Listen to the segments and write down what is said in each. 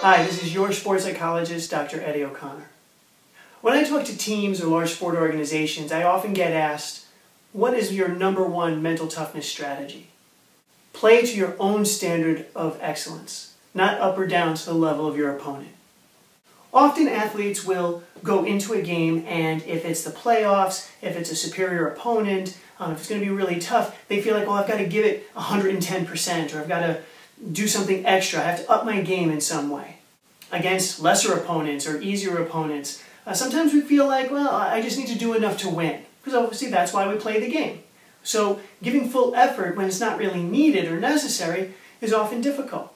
Hi, this is your sports psychologist, Dr. Eddie O'Connor. When I talk to teams or large sport organizations, I often get asked, what is your #1 mental toughness strategy? Play to your own standard of excellence, not up or down to the level of your opponent. Often athletes will go into a game, and if it's the playoffs, if it's a superior opponent, if it's going to be really tough, they feel like, well, I've got to give it 110%, or I've got to do something extra. I have to up my game in some way. Against lesser opponents or easier opponents, sometimes we feel like, well, I just need to do enough to win, because obviously that's why we play the game. So giving full effort when it's not really needed or necessary is often difficult.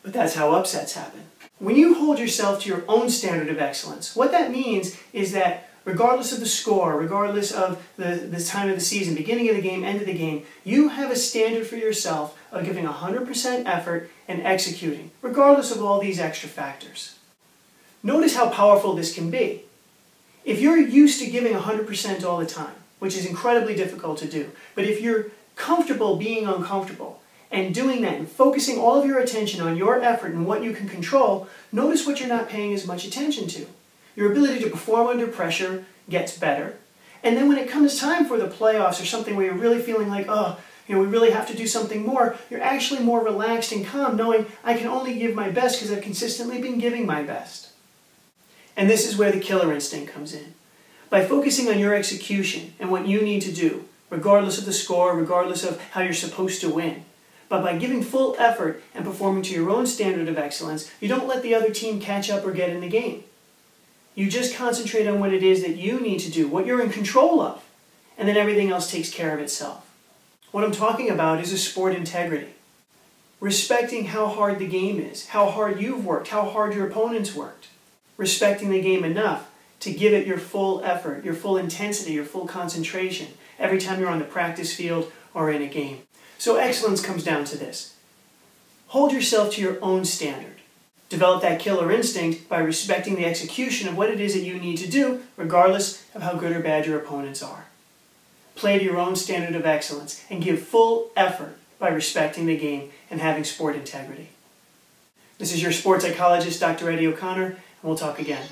But that's how upsets happen. When you hold yourself to your own standard of excellence, what that means is that regardless of the score, regardless of the time of the season, beginning of the game, end of the game, you have a standard for yourself of giving 100% effort and executing, regardless of all these extra factors. Notice how powerful this can be. If you're used to giving 100% all the time, which is incredibly difficult to do, but if you're comfortable being uncomfortable and doing that and focusing all of your attention on your effort and what you can control, notice what you're not paying as much attention to. Your ability to perform under pressure gets better. And then when it comes time for the playoffs or something where you're really feeling like, oh, we really have to do something more, you're actually more relaxed and calm, knowing I can only give my best because I've consistently been giving my best. And this is where the killer instinct comes in. By focusing on your execution and what you need to do, regardless of the score, regardless of how you're supposed to win, but by giving full effort and performing to your own standard of excellence, you don't let the other team catch up or get in the game. You just concentrate on what it is that you need to do, what you're in control of, and then everything else takes care of itself. What I'm talking about is a sport integrity. Respecting how hard the game is, how hard you've worked, how hard your opponents worked. Respecting the game enough to give it your full effort, your full intensity, your full concentration every time you're on the practice field or in a game. So excellence comes down to this. Hold yourself to your own standard. Develop that killer instinct by respecting the execution of what it is that you need to do, regardless of how good or bad your opponents are. Play to your own standard of excellence and give full effort by respecting the game and having sport integrity. This is your sports psychologist, Dr. Eddie O'Connor, and we'll talk again.